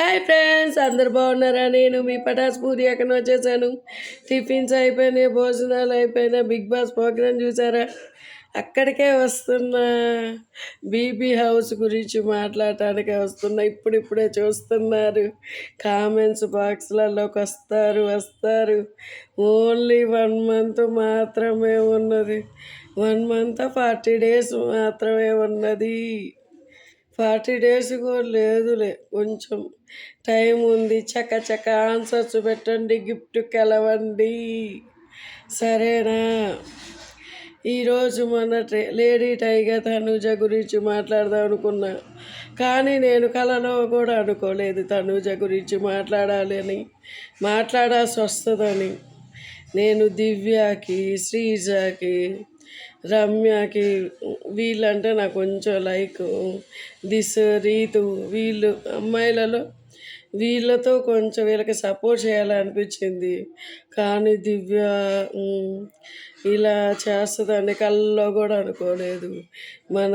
Hi friends, అందరు బాగున్నారా? నేను మీ పటాస్ పూరి అక్కడ వచ్చేసాను. టిఫిన్స్ అయిపోయినాయి, భోజనాలు అయిపోయినాయి. బిగ్ బాస్ ప్రోగ్రామ్ చూసారా? అక్కడికే వస్తున్నా. బీబీ హౌస్ గురించి మాట్లాడటానికే వస్తున్నా. ఇప్పుడిప్పుడే చూస్తున్నారు. కామెంట్స్ బాక్స్లలోకి వస్తారు. ఓన్లీ 1 మంత్ మాత్రమే ఉన్నది. 1 మంత్ 40 days మాత్రమే ఉన్నది. 40 days కూడా లేదులే, కొంచెం టైం ఉంది. చక్క ఆన్సర్స్ పెట్టండి, గిఫ్ట్ గెలవండి, సరేనా? ఈరోజు మన లేడీ టైగర్ తనూజ గురించి మాట్లాడదాం అనుకున్నా, కానీ నేను కలలో కూడా అనుకోలేదు తనూజ గురించి మాట్లాడాలి అని, మాట్లాడాల్సి వస్తుందని. నేను దివ్యకి, శ్రీజకి, రమ్యకి, వీళ్ళంటే నాకు కొంచెం లైక్. రీతు, వీళ్ళు అమ్మాయిలలో వీళ్ళతో కొంచెం వీళ్ళకి సపోర్ట్ చేయాలనిపించింది. కానీ దివ్య ఇలా చేస్తుందని కళ్ళలో కూడా అనుకోలేదు. మన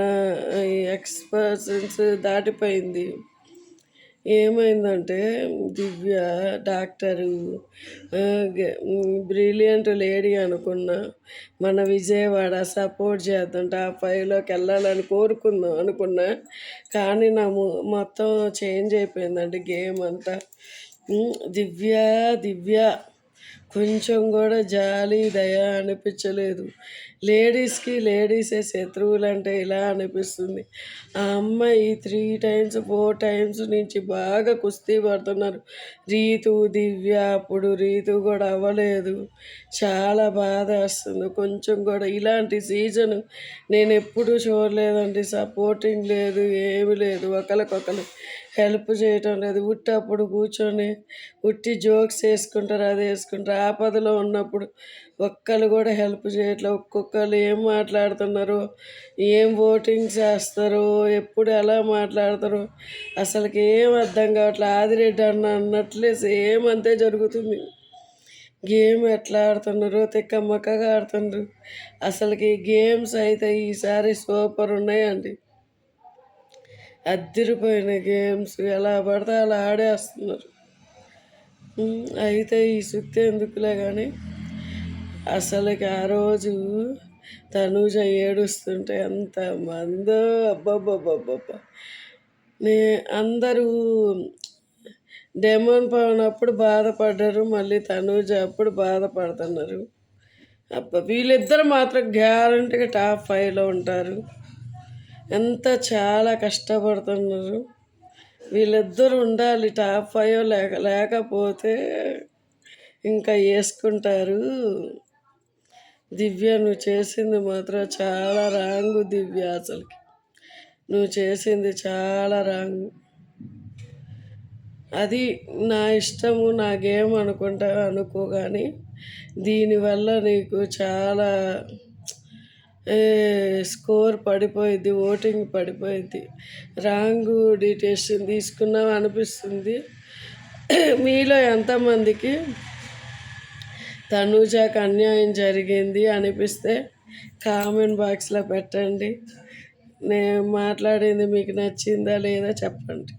ఎక్స్పర్సన్స్ దాటిపోయింది. ఏమైందంటే దివ్య డాక్టరు, బ్రిలియంట్ లేడీ అనుకున్నా. మన విజయవాడ సపోర్ట్ చేద్దాం, టాప్ 5లోకి వెళ్ళాలని అనుకున్నా. కానీ నా మొత్తం చేంజ్ అయిపోయిందండి గేమ్ అంతా. దివ్య కొంచెం కూడా జాలి దయ అనిపించలేదు. లేడీసే శత్రువులు అంటే ఇలా అనిపిస్తుంది. ఆ అమ్మాయి 3 times 4 times నుంచి బాగా కుస్తీ పడుతున్నారు. దివ్య అప్పుడు రీతు కూడా అవ్వలేదు. చాలా బాధ వస్తుంది. కొంచెం కూడా ఇలాంటి సీజన్ నేను ఎప్పుడూ చూడలేదండి. సపోర్టింగ్ లేదు, ఏమి లేదు, ఒకరికొకరు హెల్ప్ చేయటం లేదు. అప్పుడు కూర్చొని జోక్స్ వేసుకుంటారు, అది వేసుకుంటారు. ఆపదలో ఉన్నప్పుడు ఒక్కరు కూడా హెల్ప్ చేయట్లేదు. ఒక్కొక్కరు ఏం మాట్లాడుతున్నారో, ఏం ఓటింగ్ చేస్తారో, ఎప్పుడు ఎలా మాట్లాడతారో అసలుకి ఏం అర్థం కావట్లేదు. ఆదిరెడ్డి అన్నట్లే సేమ్ అంతే జరుగుతుంది. గేమ్ ఎట్లా ఆడుతున్నారో తిక్కమ్మక్కగా ఆడుతున్నారు. అసలుకి గేమ్స్ అయితే ఈసారి సూపర్ ఉన్నాయండి. అద్దిరిపోయిన గేమ్స్, ఎలా పడితే అలా ఆడేస్తున్నారు. అయితే ఈ సుత్తి ఎందుకులే కానీ, అసలుకి ఆ రోజు తనూజ ఏడుస్తుంటే ఎంత మందో, అబ్బబ్బబ్బబ్బబ్బా. అందరూ డెమోన్ పవన్ అప్పుడు బాధపడ్డారు, మళ్ళీ తనూజ అప్పుడు బాధపడుతున్నారు. వీళ్ళిద్దరు మాత్రం గ్యారంటీగా టాప్ 5లో ఉంటారు. చాలా కష్టపడుతున్నారు. వీళ్ళిద్దరు ఉండాలి టాప్ 5. లేకపోతే ఇంకా వేసుకుంటారు. దివ్య, నువ్వు చేసింది మాత్రం చాలా రాంగు. దివ్య, అసలుకి నువ్వు చేసింది చాలా రాంగు. అది నా ఇష్టము, నా గేమ్ అనుకో, కానీ దీనివల్ల నీకు చాలా స్కోర్ పడిపోయింది, ఓటింగ్ పడిపోయింది. రాంగు డీటెయిల్స్ తీసుకున్నావు అనిపిస్తుంది. మీలో ఎంతమందికి తనూజకు అన్యాయం జరిగింది అనిపిస్తే కామెంట్ బాక్స్లో పెట్టండి. నేను మాట్లాడింది మీకు నచ్చిందా లేదా చెప్పండి.